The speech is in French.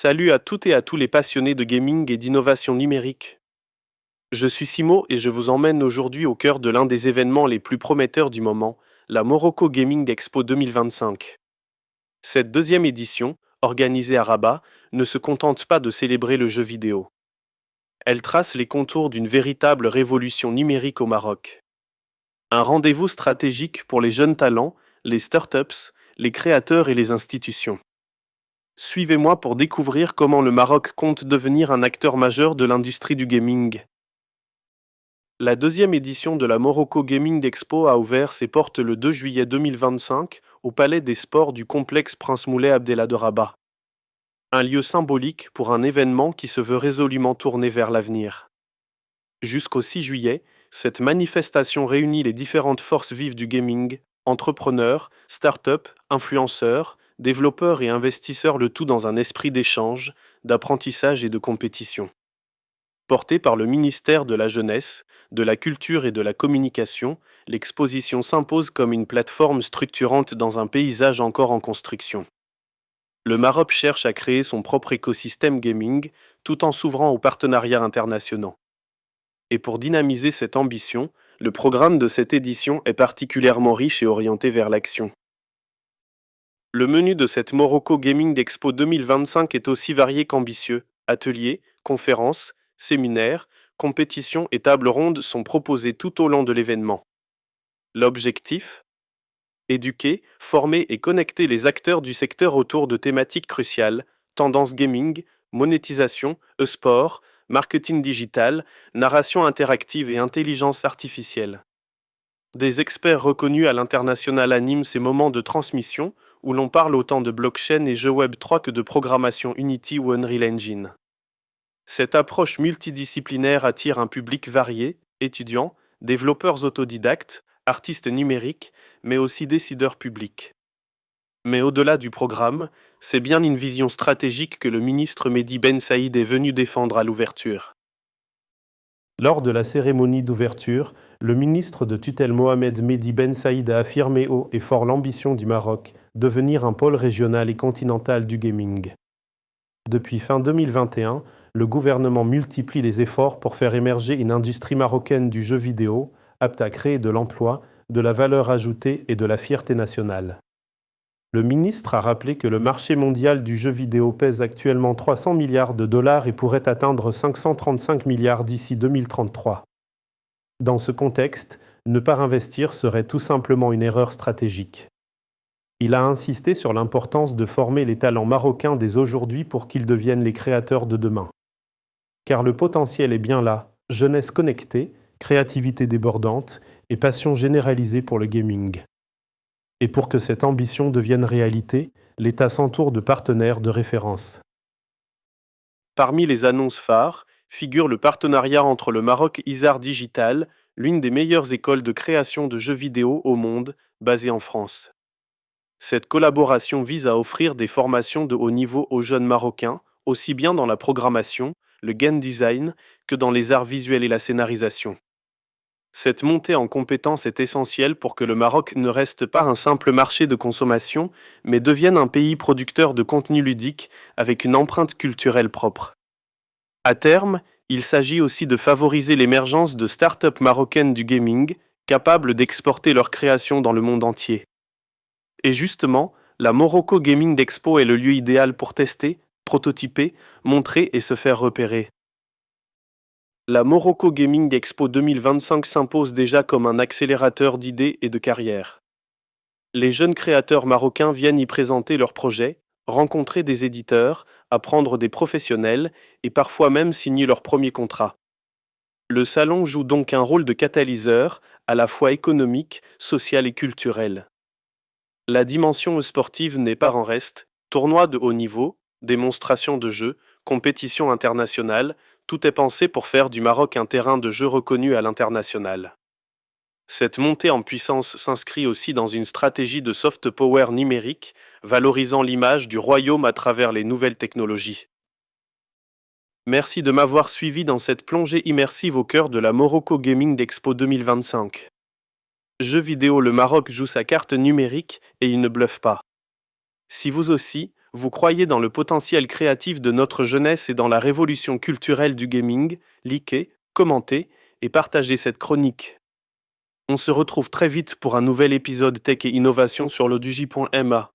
Salut à toutes et à tous les passionnés de gaming et d'innovation numérique. Je suis Simo et je vous emmène aujourd'hui au cœur de l'un des événements les plus prometteurs du moment, la Morocco Gaming Expo 2025. Cette deuxième édition, organisée à Rabat, ne se contente pas de célébrer le jeu vidéo. Elle trace les contours d'une véritable révolution numérique au Maroc. Un rendez-vous stratégique pour les jeunes talents, les startups, les créateurs et les institutions. Suivez-moi pour découvrir comment le Maroc compte devenir un acteur majeur de l'industrie du gaming. La deuxième édition de la Morocco Gaming Expo a ouvert ses portes le 2 juillet 2025 au Palais des Sports du complexe Prince Moulay Abdellah de Rabat. Un lieu symbolique pour un événement qui se veut résolument tourné vers l'avenir. Jusqu'au 6 juillet, cette manifestation réunit les différentes forces vives du gaming, entrepreneurs, start-up, influenceurs, développeurs et investisseurs, le tout dans un esprit d'échange, d'apprentissage et de compétition. Portée par le ministère de la Jeunesse, de la Culture et de la Communication, l'exposition s'impose comme une plateforme structurante dans un paysage encore en construction. Le Maroc cherche à créer son propre écosystème gaming, tout en s'ouvrant aux partenariats internationaux. Et pour dynamiser cette ambition, le programme de cette édition est particulièrement riche et orienté vers l'action. Le menu de cette Morocco Gaming Expo 2025 est aussi varié qu'ambitieux. Ateliers, conférences, séminaires, compétitions et tables rondes sont proposés tout au long de l'événement. L'objectif ? Éduquer, former et connecter les acteurs du secteur autour de thématiques cruciales, tendances gaming, monétisation, e-sport, marketing digital, narration interactive et intelligence artificielle. Des experts reconnus à l'international animent ces moments de transmission où l'on parle autant de blockchain et jeux Web 3 que de programmation Unity ou Unreal Engine. Cette approche multidisciplinaire attire un public varié, étudiants, développeurs autodidactes, artistes numériques, mais aussi décideurs publics. Mais au-delà du programme, c'est bien une vision stratégique que le ministre Mehdi Ben Saïd est venu défendre à l'ouverture. Lors de la cérémonie d'ouverture, le ministre de tutelle Mohamed Mehdi Ben Saïd a affirmé haut et fort l'ambition du Maroc, devenir un pôle régional et continental du gaming. Depuis fin 2021, le gouvernement multiplie les efforts pour faire émerger une industrie marocaine du jeu vidéo, apte à créer de l'emploi, de la valeur ajoutée et de la fierté nationale. Le ministre a rappelé que le marché mondial du jeu vidéo pèse actuellement 300 milliards de dollars et pourrait atteindre 535 milliards d'ici 2033. Dans ce contexte, ne pas investir serait tout simplement une erreur stratégique. Il a insisté sur l'importance de former les talents marocains dès aujourd'hui pour qu'ils deviennent les créateurs de demain. Car le potentiel est bien là, jeunesse connectée, créativité débordante et passion généralisée pour le gaming. Et pour que cette ambition devienne réalité, l'État s'entoure de partenaires de référence. Parmi les annonces phares figure le partenariat entre le Maroc Isar Digital, l'une des meilleures écoles de création de jeux vidéo au monde, basée en France. Cette collaboration vise à offrir des formations de haut niveau aux jeunes Marocains, aussi bien dans la programmation, le game design, que dans les arts visuels et la scénarisation. Cette montée en compétences est essentielle pour que le Maroc ne reste pas un simple marché de consommation, mais devienne un pays producteur de contenu ludique avec une empreinte culturelle propre. À terme, il s'agit aussi de favoriser l'émergence de start-up marocaines du gaming, capables d'exporter leurs créations dans le monde entier. Et justement, la Morocco Gaming Expo est le lieu idéal pour tester, prototyper, montrer et se faire repérer. La Morocco Gaming Expo 2025 s'impose déjà comme un accélérateur d'idées et de carrière. Les jeunes créateurs marocains viennent y présenter leurs projets, rencontrer des éditeurs, apprendre des professionnels et parfois même signer leur premier contrat. Le salon joue donc un rôle de catalyseur, à la fois économique, social et culturel. La dimension sportive n'est pas en reste, tournois de haut niveau, démonstrations de jeux, compétitions internationales, tout est pensé pour faire du Maroc un terrain de jeu reconnu à l'international. Cette montée en puissance s'inscrit aussi dans une stratégie de soft power numérique, valorisant l'image du royaume à travers les nouvelles technologies. Merci de m'avoir suivi dans cette plongée immersive au cœur de la Morocco Gaming Expo 2025. Jeux vidéo, le Maroc joue sa carte numérique et il ne bluffe pas. Si vous aussi, Vous croyez dans le potentiel créatif de notre jeunesse et dans la révolution culturelle du gaming? Likez, commentez et partagez cette chronique. On se retrouve très vite pour un nouvel épisode Tech et Innovation sur l'auduji.ma.